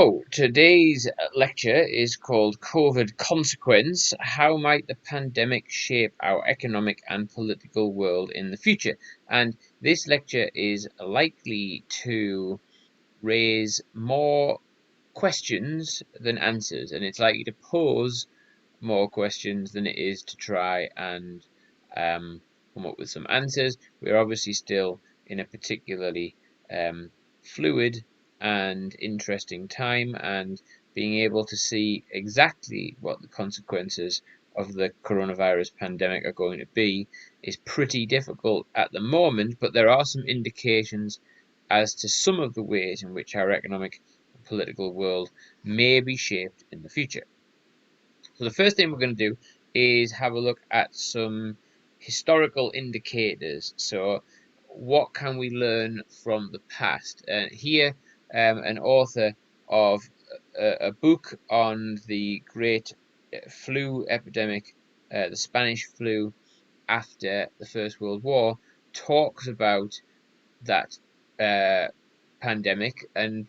So, today's lecture is called COVID Consequence. How might the pandemic shape our economic and political world in the future? And this lecture is likely to raise more questions than answers, and it's likely to pose more questions than it is to try and come up with some answers. We're obviously still in a particularly fluid and interesting time, and being able to see exactly what the consequences of the coronavirus pandemic are going to be is pretty difficult at the moment, but there are some indications as to some of the ways in which our economic and political world may be shaped in the future. So the first thing we're going to do is have a look at some historical indicators. So what can we learn from the past? Here, an author of a book on the great flu epidemic, the Spanish flu after the First World War, talks about that pandemic and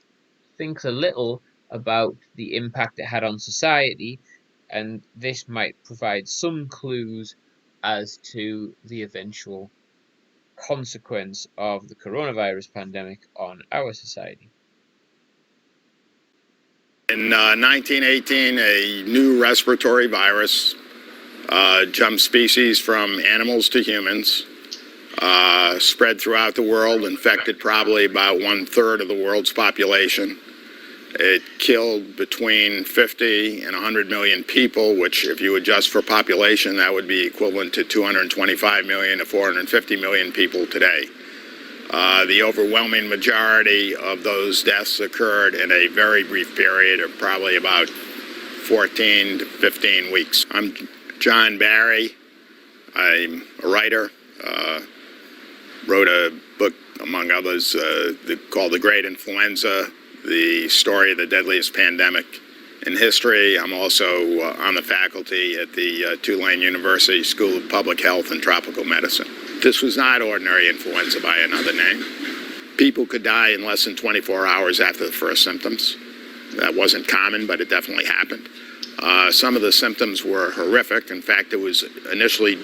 thinks a little about the impact it had on society, and this might provide some clues as to the eventual consequence of the coronavirus pandemic on our society. In 1918, a new respiratory virus jumped species from animals to humans, spread throughout the world, infected probably about 1/3 of the world's population. It killed between 50 and 100 million people, which if you adjust for population, that would be equivalent to 225 million to 450 million people today. The overwhelming majority of those deaths occurred in a very brief period of probably about 14 to 15 weeks. I'm John Barry. I'm a writer. Wrote a book, among others, called The Great Influenza, the story of the deadliest pandemic in history. I'm also on the faculty at the Tulane University School of Public Health and Tropical Medicine. This was not ordinary influenza by another name. People could die in less than 24 hours after the first symptoms. That wasn't common, but it definitely happened. Some of the symptoms were horrific. In fact, it was initially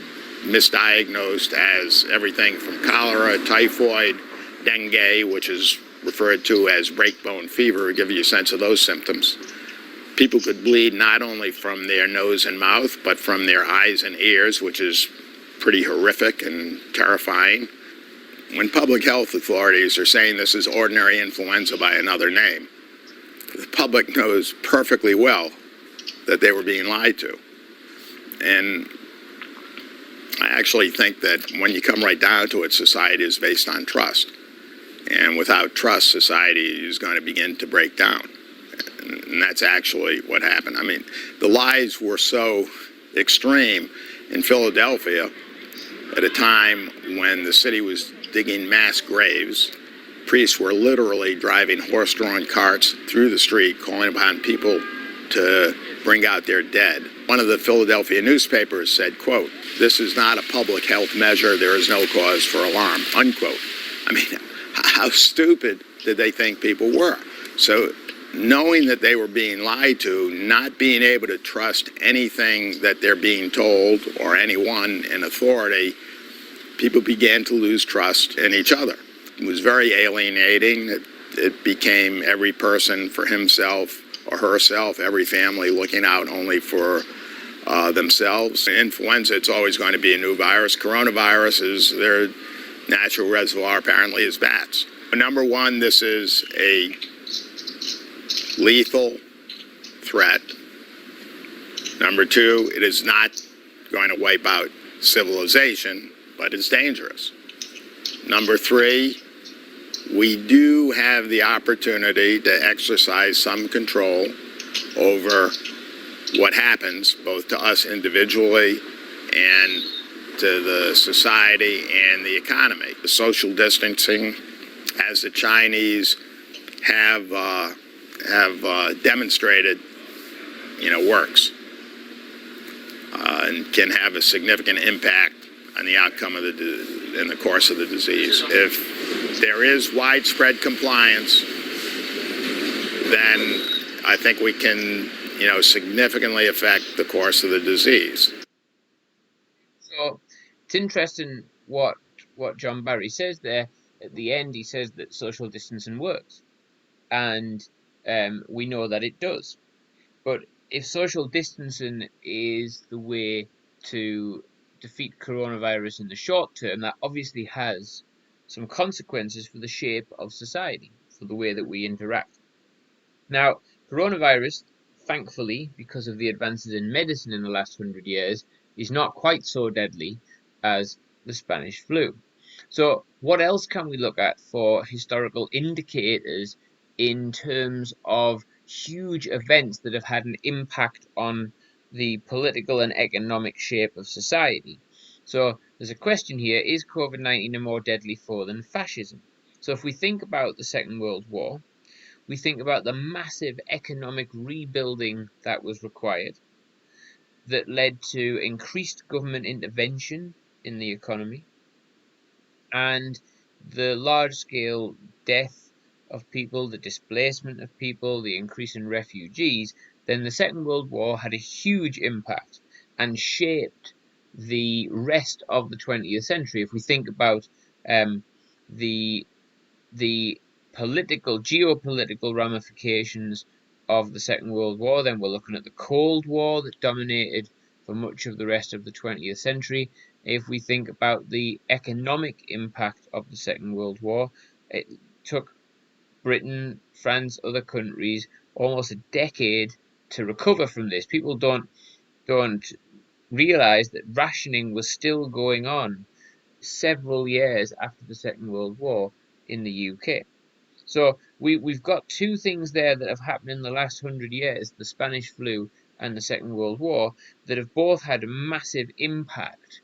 misdiagnosed as everything from cholera, typhoid, dengue, which is referred to as breakbone fever, to give you a sense of those symptoms. People could bleed not only from their nose and mouth, but from their eyes and ears, which is pretty horrific and terrifying. When public health authorities are saying this is ordinary influenza by another name, the public knows perfectly well that they were being lied to. And I actually think that when you come right down to it, society is based on trust. And without trust, society is going to begin to break down. And that's actually what happened. I mean, the lies were so extreme in Philadelphia at a time when the city was digging mass graves. Priests were literally driving horse-drawn carts through the street, calling upon people to bring out their dead. One of the Philadelphia newspapers said, quote, "This is not a public health measure. There is no cause for alarm," unquote. I mean, how stupid did they think people were? So knowing that they were being lied to, not being able to trust anything that they're being told or anyone in authority, people began to lose trust in each other. It was very alienating. It became every person for himself or herself, every family looking out only for themselves. In influenza, it's always going to be a new virus. Coronavirus is their natural reservoir apparently is bats. Number one, this is a lethal threat. Number two, it is not going to wipe out civilization, but it's dangerous. Number three, we do have the opportunity to exercise some control over what happens, both to us individually and to the society and the economy. The social distancing, as the Chinese have demonstrated, works and can have a significant impact on the outcome of in the course of the disease. If there is widespread compliance, then I think we can, significantly affect the course of the disease. So it's interesting what John Barry says there. At the end, he says that social distancing works, and we know that it does. But if social distancing is the way to defeat coronavirus in the short term, that obviously has some consequences for the shape of society, for the way that we interact. Now, coronavirus, thankfully, because of the advances in medicine in the last 100 years, is not quite so deadly as the Spanish flu. So, what else can we look at for historical indicators in terms of huge events that have had an impact on the political and economic shape of society? So, there's a question here: is COVID-19 a more deadly foe than fascism? So, if we think about the Second World War, we think about the massive economic rebuilding that was required, that led to increased government intervention in the economy, and the large scale death of people, the displacement of people, the increase in refugees. Then the Second World War had a huge impact and shaped the rest of the 20th century. If we think about the the geopolitical ramifications of the Second World War, then we're looking at the Cold War that dominated for much of the rest of the 20th century. If we think about the economic impact of the Second World War, it took Britain, France, other countries almost a decade to recover from this. People don't realize that rationing was still going on several years after the Second World War in the UK. So we've got two things there that have happened in the last 100 years, the Spanish flu and the Second World War, that have both had a massive impact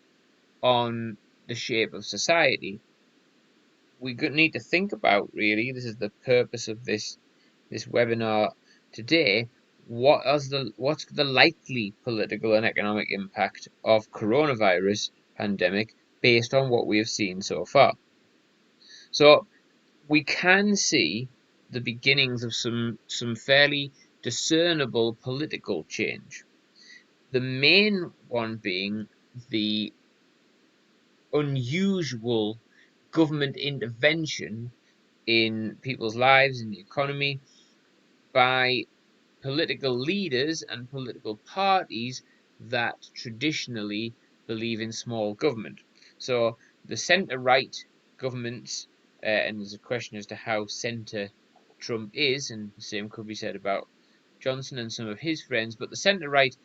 on the shape of society. We need to think about, really, this is the purpose of this webinar today, what's the likely political and economic impact of coronavirus pandemic based on what we have seen so far. So we can see the beginnings of some fairly discernible political change. The main one being the unusual government intervention in people's lives, in the economy, by political leaders and political parties that traditionally believe in small government. So the centre-right governments, and there's a question as to how centre Trump is, and the same could be said about Johnson and some of his friends, but the centre-right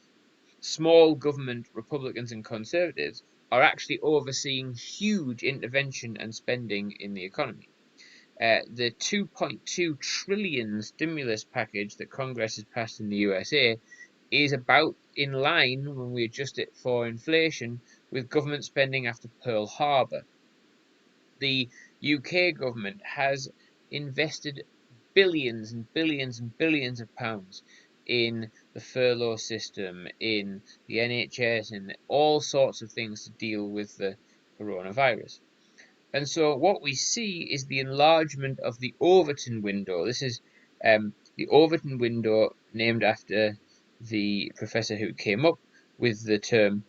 small government Republicans and Conservatives are actually overseeing huge intervention and spending in the economy. The 2.2 trillion stimulus package that Congress has passed in the USA is about in line, when we adjust it for inflation, with government spending after Pearl Harbor. The UK government has invested billions and billions and billions of pounds in the furlough system, in the NHS, and all sorts of things to deal with the coronavirus. And so what we see is the enlargement of the Overton window. This is the Overton window, named after the professor who came up with the term,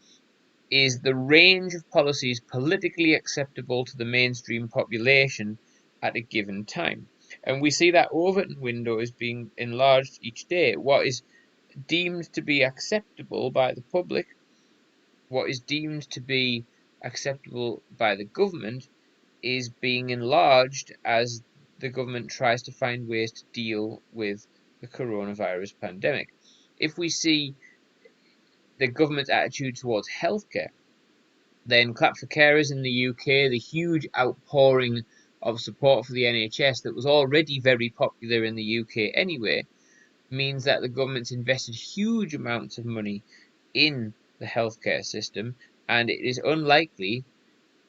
is the range of policies politically acceptable to the mainstream population at a given time. And we see that Overton window is being enlarged each day. What is deemed to be acceptable by the public, what is deemed to be acceptable by the government, is being enlarged as the government tries to find ways to deal with the coronavirus pandemic. If we see the government's attitude towards healthcare, then Clap for Carers in the UK, the huge outpouring of support for the NHS that was already very popular in the UK anyway, means that the government's invested huge amounts of money in the healthcare system, and it is unlikely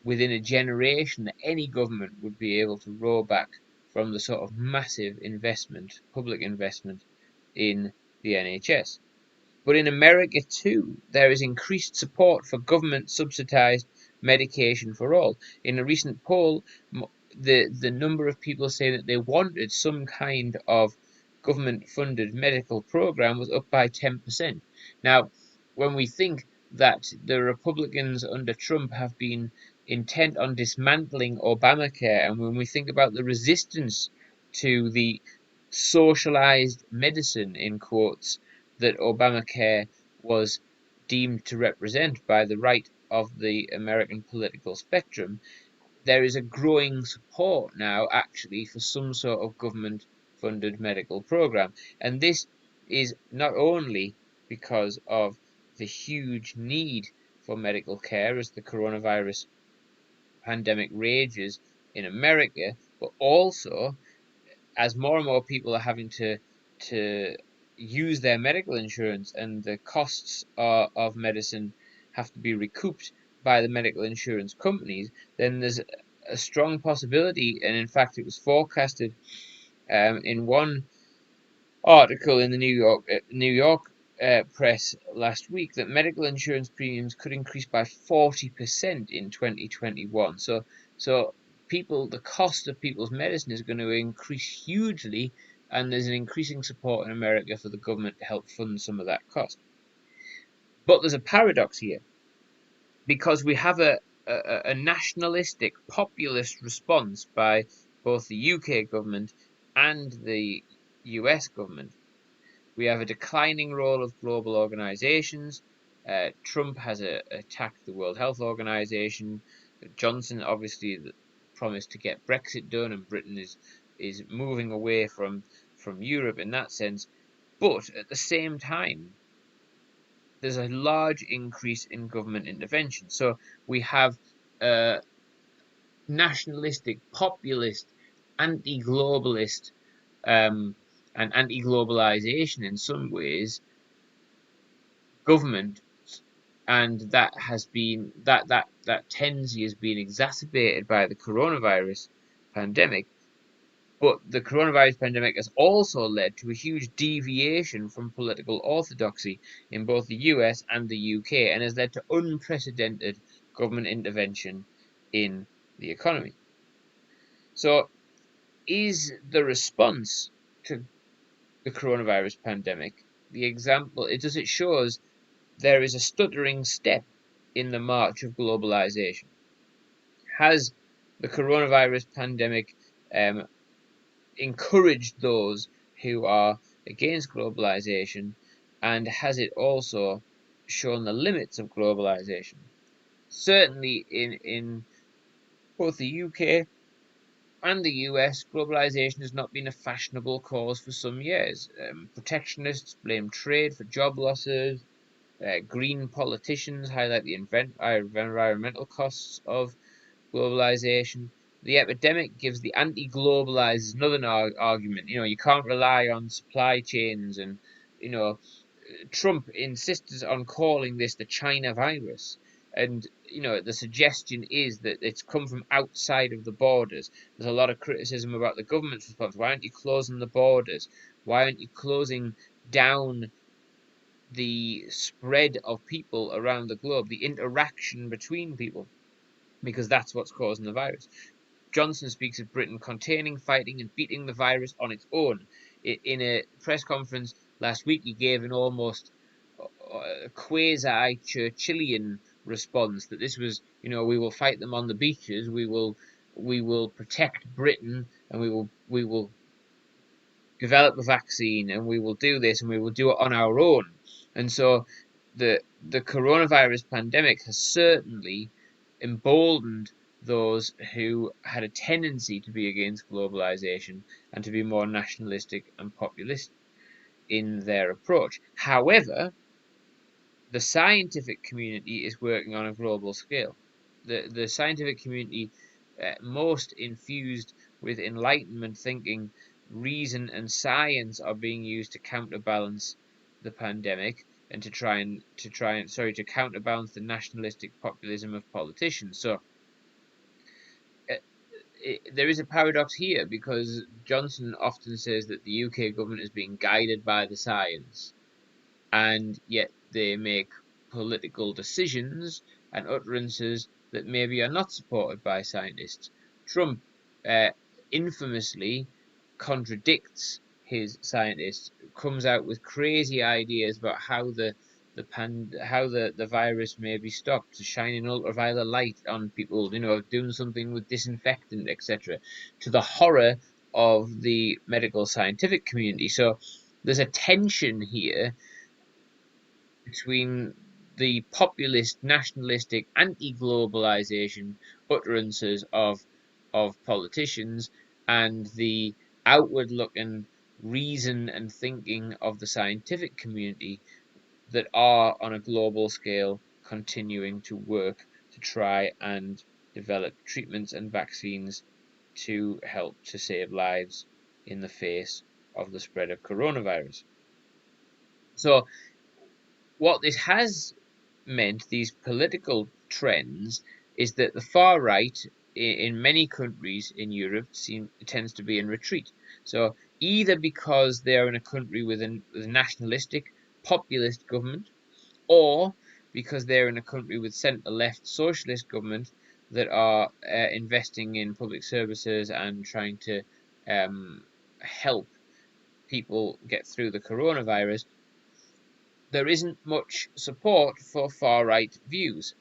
within a generation that any government would be able to roll back from the sort of massive investment, public investment, in the NHS. But in America too, there is increased support for government subsidized medication for all. In a recent poll, the number of people saying that they wanted some kind of government-funded medical program was up by 10%. Now, when we think that the Republicans under Trump have been intent on dismantling Obamacare, and when we think about the resistance to the socialized medicine, in quotes, that Obamacare was deemed to represent by the right of the American political spectrum, there is a growing support now actually for some sort of government funded medical program. And this is not only because of the huge need for medical care as the coronavirus pandemic rages in America, but also as more and more people are having to use their medical insurance and the costs of medicine have to be recouped by the medical insurance companies, then there's a strong possibility, and in fact, it was forecasted in one article in the New York press last week that medical insurance premiums could increase by 40% in 2021. So the cost of people's medicine is going to increase hugely, and there's an increasing support in America for the government to help fund some of that cost. But there's a paradox here because we have a nationalistic, populist response by both the UK government and the US government. We have a declining role of global organizations. Trump has attacked the World Health Organization. Johnson obviously promised to get Brexit done, and Britain is moving away from Europe in that sense. But at the same time, there's a large increase in government intervention. So we have nationalistic, populist, anti-globalist, and anti-globalization in some ways government, and that tendency has been exacerbated by the coronavirus pandemic. But the coronavirus pandemic has also led to a huge deviation from political orthodoxy in both the US and the UK, and has led to unprecedented government intervention in the economy. So, is the response to the coronavirus pandemic the example? It shows there is a stuttering step in the march of globalization. Has the coronavirus pandemic encouraged those who are against globalization, and has it also shown the limits of globalization? Certainly in both the UK and the US, globalization has not been a fashionable cause for some years. Protectionists blame trade for job losses. Green politicians highlight the environmental costs of globalization. The epidemic gives the anti-globalizers another argument. You can't rely on supply chains, and Trump insisted on calling this the China virus. And the suggestion is that it's come from outside of the borders. There's a lot of criticism about the government's response. Why aren't you closing the borders? Why aren't you closing down the spread of people around the globe, the interaction between people? Because that's what's causing the virus. Johnson speaks of Britain containing, fighting, and beating the virus on its own. In a press conference last week, he gave an almost quasi-Churchillian response that this was, we will fight them on the beaches, we will protect Britain, and we will develop a vaccine, and we will do this, and we will do it on our own. And so the coronavirus pandemic has certainly emboldened those who had a tendency to be against globalization and to be more nationalistic and populist in their approach. However, the scientific community is working on a global scale. The scientific community, most infused with Enlightenment thinking, reason and science, are being used to counterbalance the pandemic and to counterbalance the nationalistic populism of politicians. So there is a paradox here, because Johnson often says that the UK government is being guided by the science, and yet they make political decisions and utterances that maybe are not supported by scientists. Trump infamously contradicts his scientist, comes out with crazy ideas about how the virus may be stopped, shining ultraviolet light on people, doing something with disinfectant, etc., to the horror of the medical scientific community. So there's a tension here between the populist, nationalistic, anti-globalization utterances of politicians and the outward-looking reason and thinking of the scientific community that are on a global scale continuing to work to try and develop treatments and vaccines to help to save lives in the face of the spread of coronavirus. So what this has meant, these political trends, is that the far right in many countries in Europe tends to be in retreat. So either because they're in a country with a nationalistic, populist government, or because they're in a country with centre-left socialist government that are investing in public services and trying to help people get through the coronavirus, there isn't much support for far right views.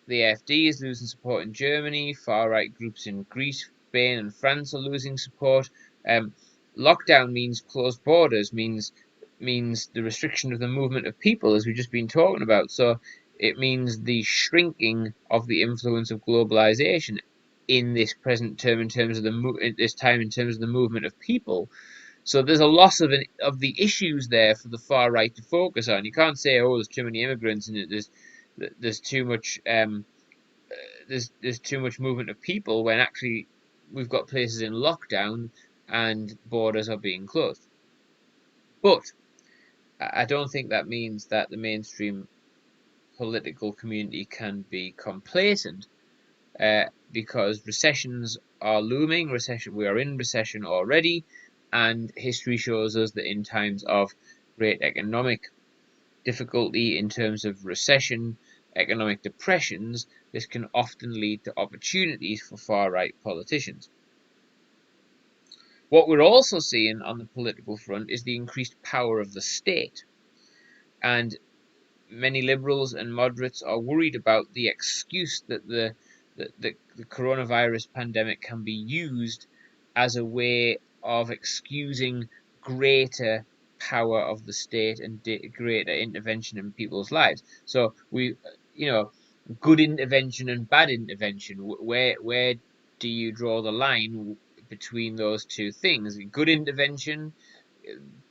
The AfD is losing support in Germany. Far right groups in Greece, Spain, and France are losing support. Lockdown means closed borders, means the restriction of the movement of people, as we've just been talking about. So it means the shrinking of the influence of globalization in this present term, in terms of this time, in terms of the movement of people. So there's a loss of the issues there for the far right to focus on. You can't say, oh, there's too many immigrants and there's too much there's too much movement of people, when actually we've got places in lockdown and borders are being closed. But I don't think that means that the mainstream political community can be complacent, because recessions are looming. We are in recession already, and history shows us that in times of great economic difficulty, in terms of recession, economic depressions, this can often lead to opportunities for far-right politicians. What we're also seeing on the political front is the increased power of the state, and many liberals and moderates are worried about the excuse that the coronavirus pandemic can be used as a way of excusing greater power of the state and greater intervention in people's lives. So good intervention and bad intervention. Where do you draw the line between those two things? Good intervention,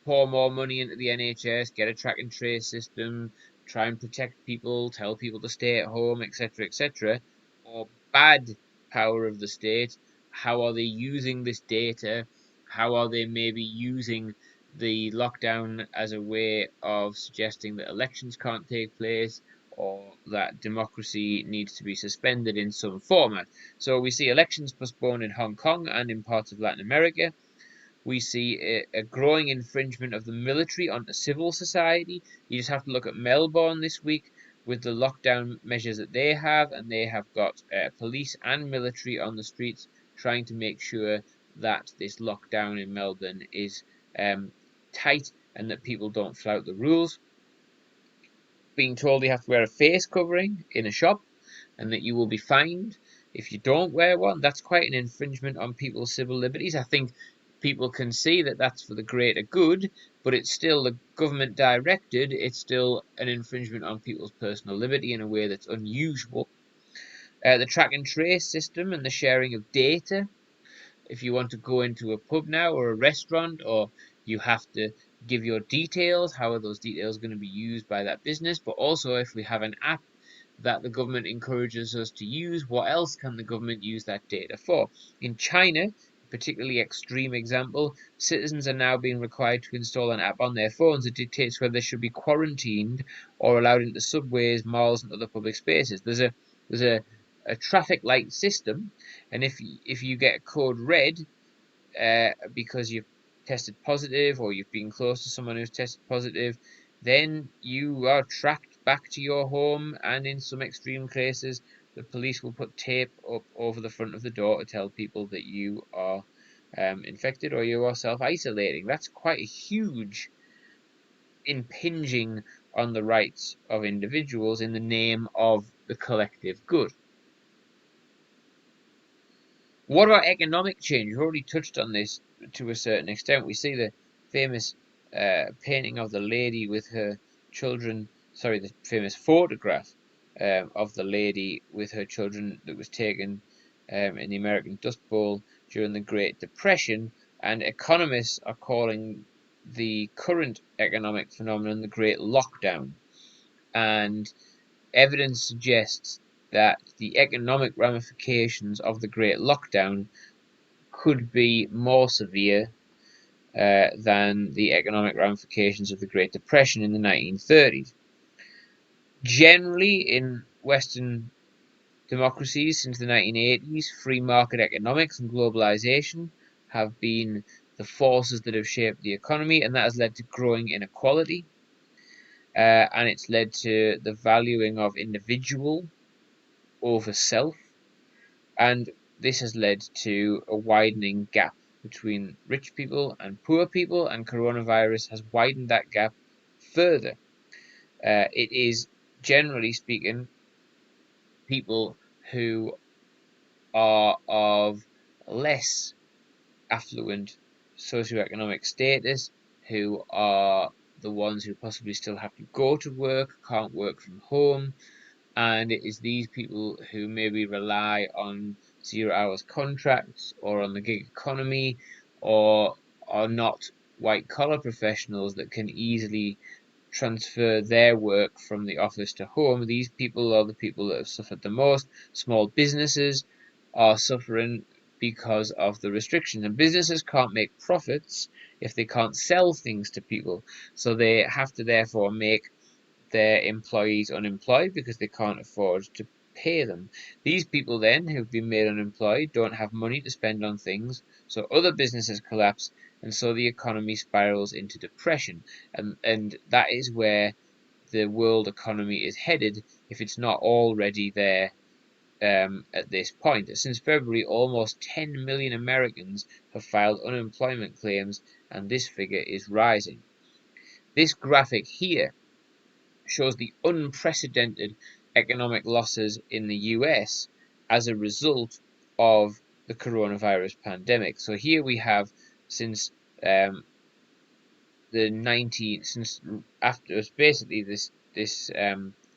pour more money into the NHS, get a track and trace system, try and protect people, tell people to stay at home, etc., etc. Or bad power of the state, how are they using this data? How are they maybe using the lockdown as a way of suggesting that elections can't take place, or that democracy needs to be suspended in some format? So we see elections postponed in Hong Kong and in parts of Latin America. We see a growing infringement of the military onto civil society. You just have to look at Melbourne this week with the lockdown measures that they have, and they have got police and military on the streets trying to make sure that this lockdown in Melbourne is tight and that people don't flout the rules. Being told you have to wear a face covering in a shop and that you will be fined if you don't wear one, that's quite an infringement on people's civil liberties. I think people can see that that's for the greater good, but it's still the government directed. It's still an infringement on people's personal liberty in a way that's unusual. The track and trace system and the sharing of data. If you want to go into a pub now or a restaurant, or you have to give your details, how are those details going to be used by that business? But also, if we have an app that the government encourages us to use, what else can the government use that data for? In China, particularly extreme example, citizens are now being required to install an app on their phones that dictates whether they should be quarantined or allowed into subways, malls, and other public spaces. There's a traffic light system, and if you get code red because you've tested positive or you've been close to someone who's tested positive, then you are tracked back to your home, and in some extreme cases, the police will put tape up over the front of the door to tell people that you are infected or you are self-isolating. That's quite a huge impinging on the rights of individuals in the name of the collective good. What about economic change? We've already touched on this to a certain extent. We see the famous painting of the lady with her children, sorry, the famous photograph of the lady with her children that was taken in the American Dust Bowl during the Great Depression. And economists are calling the current economic phenomenon the Great Lockdown. And evidence suggests that the economic ramifications of the Great Lockdown could be more severe than the economic ramifications of the Great Depression in the 1930s. Generally, in Western democracies since the 1980s, free market economics and globalization have been the forces that have shaped the economy, and that has led to growing inequality. And it's led to the valuing of individual over self, and this has led to a widening gap between rich people and poor people, and coronavirus has widened that gap further. It is, generally speaking, people who are of less affluent socioeconomic status who are the ones who possibly still have to go to work, can't work from home, and it is these people who maybe rely on 0 hours contracts or on the gig economy or are not white collar professionals that can easily transfer their work from the office to home. These people are the people that have suffered the most. Small businesses are suffering because of the restrictions, and businesses can't make profits if they can't sell things to people, so they have to therefore make their employees unemployed because they can't afford to pay them. These people then who've been made unemployed don't have money to spend on things, so other businesses collapse, and so the economy spirals into depression. And that is where the world economy is headed if it's not already there at this point. Since February, almost 10 million Americans have filed unemployment claims, and this figure is rising. This graphic here shows the unprecedented economic losses in the US as a result of the coronavirus pandemic. So here we have since the 19 since after basically this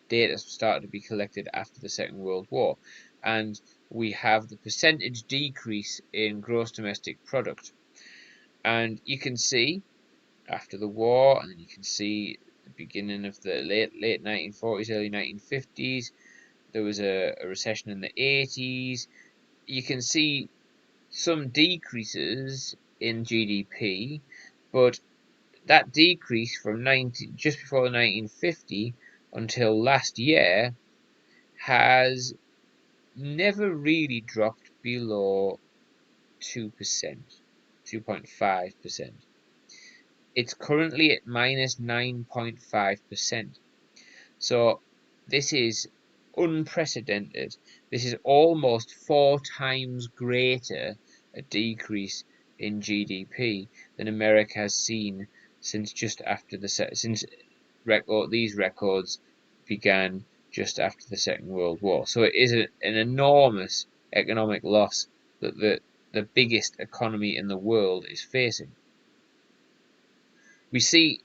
data started to be collected after the Second World War, and we have the percentage decrease in gross domestic product, and you can see after the war, and then you can see the beginning of the late 1940s, early 1950s. There was a recession in the 80s. You can see some decreases in GDP, but that decrease from just before 1950 until last year has never really dropped below 2%, 2.5%. It's currently at minus 9.5%. So this is unprecedented. This is almost 4 times greater a decrease in GDP than America has seen since just after since these records began just after the Second World War. So it is an enormous economic loss that the biggest economy in the world is facing. We see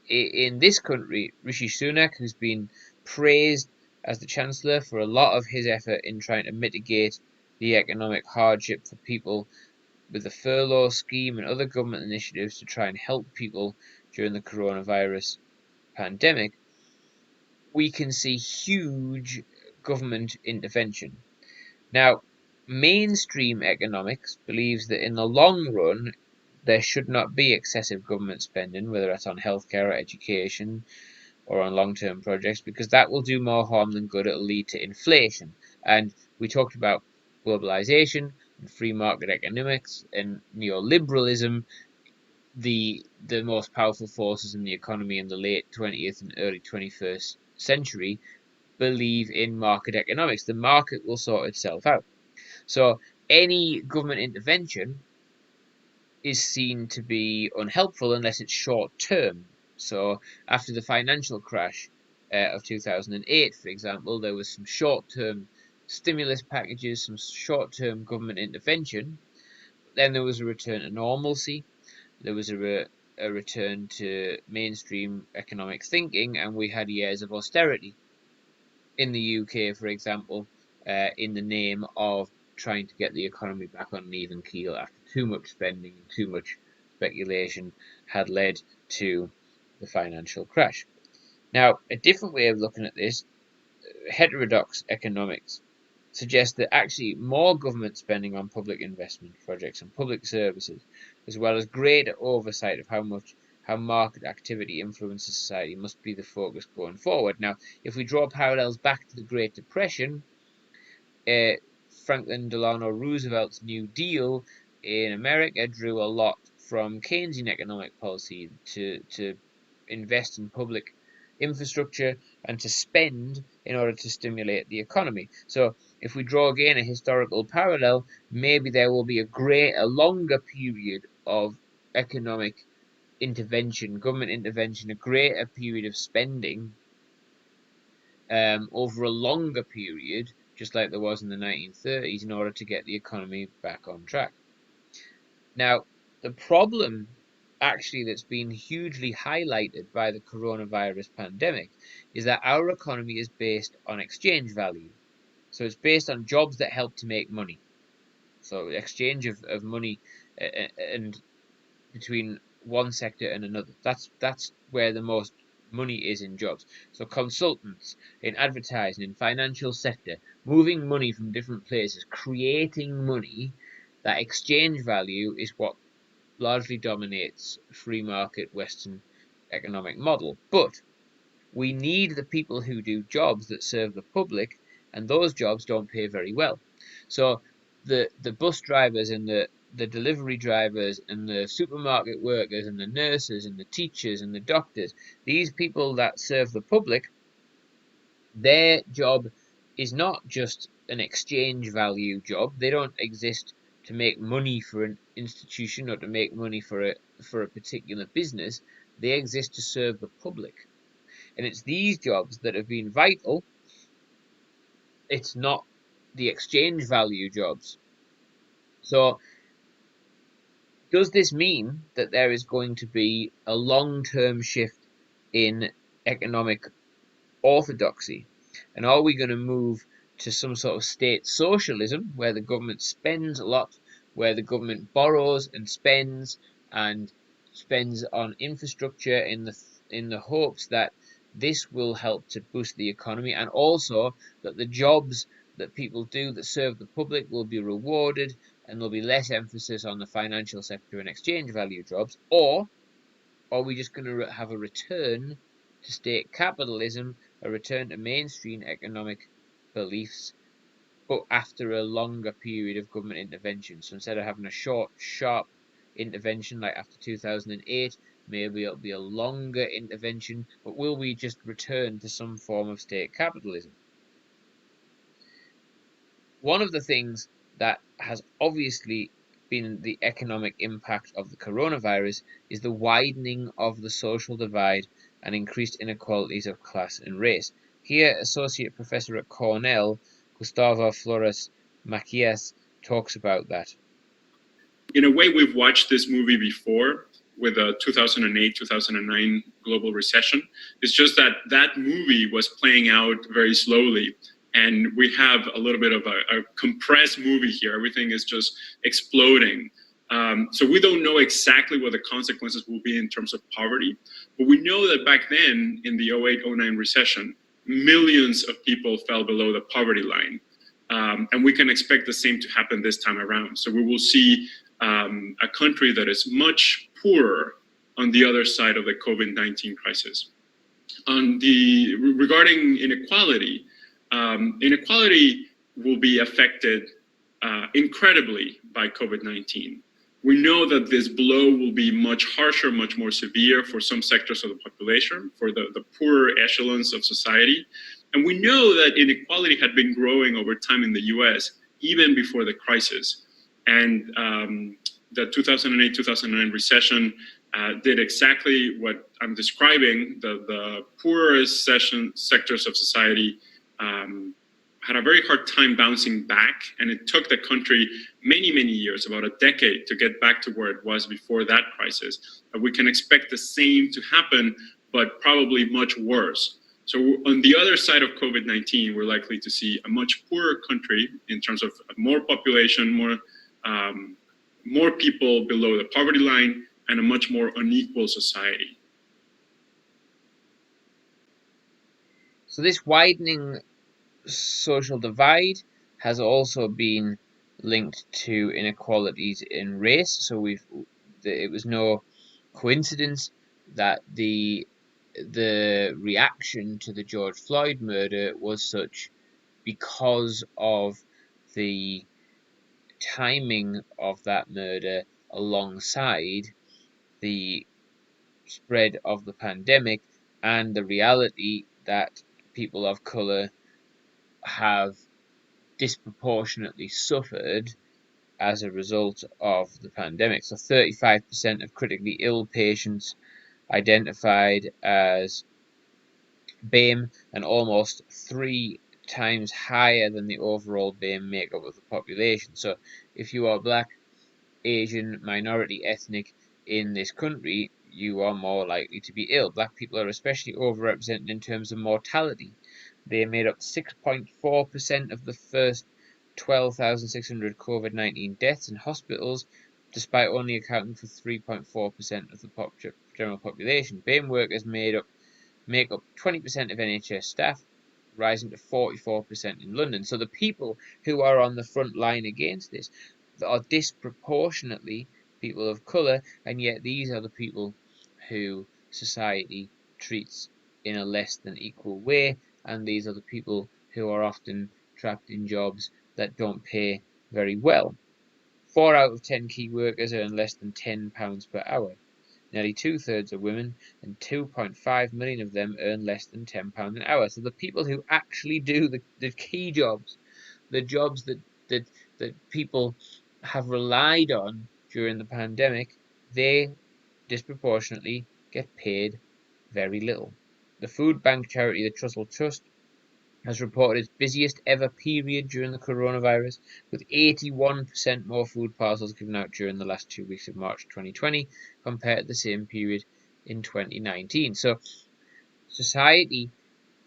in this country, Rishi Sunak, who's been praised as the Chancellor for a lot of his effort in trying to mitigate the economic hardship for people with the furlough scheme and other government initiatives to try and help people during the coronavirus pandemic, we can see huge government intervention. Now, mainstream economics believes that in the long run, there should not be excessive government spending, whether that's on healthcare or education or on long-term projects, because that will do more harm than good. It'll lead to inflation. And we talked about globalization and free market economics and neoliberalism, the most powerful forces in the economy in the late 20th and early 21st century believe in market economics. The market will sort itself out. So any government intervention is seen to be unhelpful unless it's short term. So after the financial crash of 2008, for example, there was some short term stimulus packages, some short term government intervention. Then there was a return to normalcy. There was a return to mainstream economic thinking, and we had years of austerity in the UK, for example, in the name of trying to get the economy back on an even keel after too much spending and too much speculation had led to the financial crash. Now, a different way of looking at this, heterodox economics, suggests that actually more government spending on public investment projects and public services, as well as greater oversight of how market activity influences society, must be the focus going forward. Now, if we draw parallels back to the Great Depression, uh, Franklin Delano Roosevelt's New Deal in America drew a lot from Keynesian economic policy to invest in public infrastructure and to spend in order to stimulate the economy. So if we draw again a historical parallel, maybe there will be a longer period of economic intervention, government intervention, a greater period of spending over a longer period, just like there was in the 1930s, in order to get the economy back on track. Now, the problem actually that's been hugely highlighted by the coronavirus pandemic is that our economy is based on exchange value. So it's based on jobs that help to make money. So exchange of money and between one sector and another. That's where the most money is in jobs. So consultants in advertising, in financial sector, moving money from different places, creating money. That exchange value is what largely dominates free market Western economic model. But we need the people who do jobs that serve the public, and those jobs don't pay very well. So the bus drivers and the delivery drivers and the supermarket workers and the nurses and the teachers and the doctors, these people that serve the public, their job is not just an exchange value job. They don't exist to make money for an institution or to make money for a particular business. They exist to serve the public. And it's these jobs that have been vital. It's not the exchange value jobs. So does this mean that there is going to be a long-term shift in economic orthodoxy? And are we going to move to some sort of state socialism where the government spends a lot, where the government borrows and spends on infrastructure in the hopes that this will help to boost the economy, and also that the jobs that people do that serve the public will be rewarded and there'll be less emphasis on the financial sector and exchange value jobs? Or are we just going to have a return to state capitalism, a return to mainstream economic beliefs, but after a longer period of government intervention? So instead of having a short, sharp intervention like after 2008, maybe it'll be a longer intervention, but will we just return to some form of state capitalism? One of the things that has obviously been the economic impact of the coronavirus is the widening of the social divide and increased inequalities of class and race. Here, Associate Professor at Cornell, Gustavo Flores Macias, talks about that. In a way, we've watched this movie before with the 2008, 2009 global recession. It's just that that movie was playing out very slowly. And we have a little bit of a compressed movie here. Everything is just exploding. So we don't know exactly what the consequences will be in terms of poverty. But we know that back then, in the 08-09 recession, millions of people fell below the poverty line. And we can expect the same to happen this time around. So we will see a country that is much poorer on the other side of the COVID-19 crisis. Regarding inequality, inequality will be affected incredibly by COVID-19. We know that this blow will be much harsher, much more severe for some sectors of the population, for the poorer echelons of society. And we know that inequality had been growing over time in the US, even before the crisis. And the 2008-2009 recession did exactly what I'm describing. The poorest sectors of society had a very hard time bouncing back, and it took the country many years, about a decade, to get back to where it was before that crisis. We can expect the same to happen, but probably much worse. So on the other side of COVID-19, we're likely to see a much poorer country in terms of more population, more people below the poverty line, and a much more unequal society. So this widening social divide has also been linked to inequalities in race. So it was no coincidence that the reaction to the George Floyd murder was such, because of the timing of that murder alongside the spread of the pandemic and the reality that people of color have disproportionately suffered as a result of the pandemic. So 35% of critically ill patients identified as BAME, and almost 3 times higher than the overall BAME makeup of the population. So if you are black, Asian, minority ethnic in this country, you are more likely to be ill. Black people are especially overrepresented in terms of mortality. They made up 6.4% of the first 12,600 COVID-19 deaths in hospitals, despite only accounting for 3.4% of the general population. BAME workers make up 20% of NHS staff, rising to 44% in London. So the people who are on the front line against this are disproportionately people of colour, and yet these are the people who society treats in a less than equal way, and these are the people who are often trapped in jobs that don't pay very well. 4 out of 10 key workers earn less than £10 per hour. Nearly 2/3 are women, and 2.5 million of them earn less than £10 an hour. So the people who actually do the key jobs, the jobs that people have relied on during the pandemic, they disproportionately get paid very little. The food bank charity, the Trussell Trust, has reported its busiest ever period during the coronavirus, with 81% more food parcels given out during the last 2 weeks of March 2020 compared to the same period in 2019. So society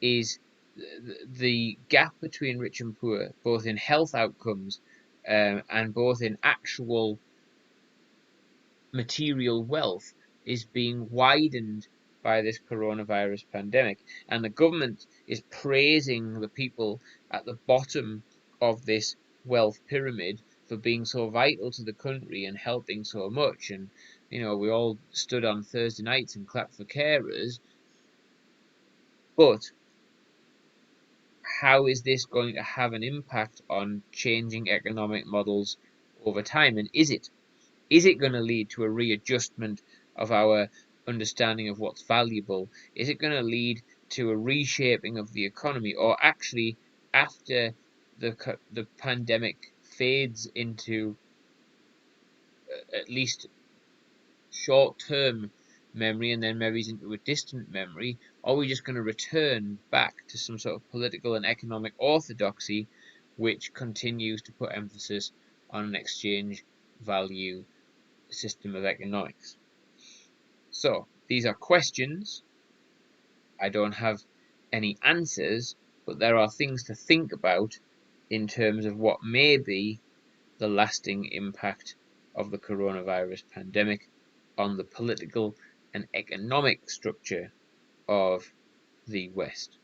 is the gap between rich and poor, both in health outcomes and both in actual material wealth, is being widened by this coronavirus pandemic. And the government is praising the people at the bottom of this wealth pyramid for being so vital to the country and helping so much. And, we all stood on Thursday nights and clapped for carers. But how is this going to have an impact on changing economic models over time? And is it going to lead to a readjustment of our understanding of what's valuable? Is it going to lead to a reshaping of the economy? Or actually, after the pandemic fades into at least short-term memory and then marries into a distant memory, are we just going to return back to some sort of political and economic orthodoxy which continues to put emphasis on an exchange value system of economics? So these are questions. I don't have any answers, but there are things to think about in terms of what may be the lasting impact of the coronavirus pandemic on the political and economic structure of the West.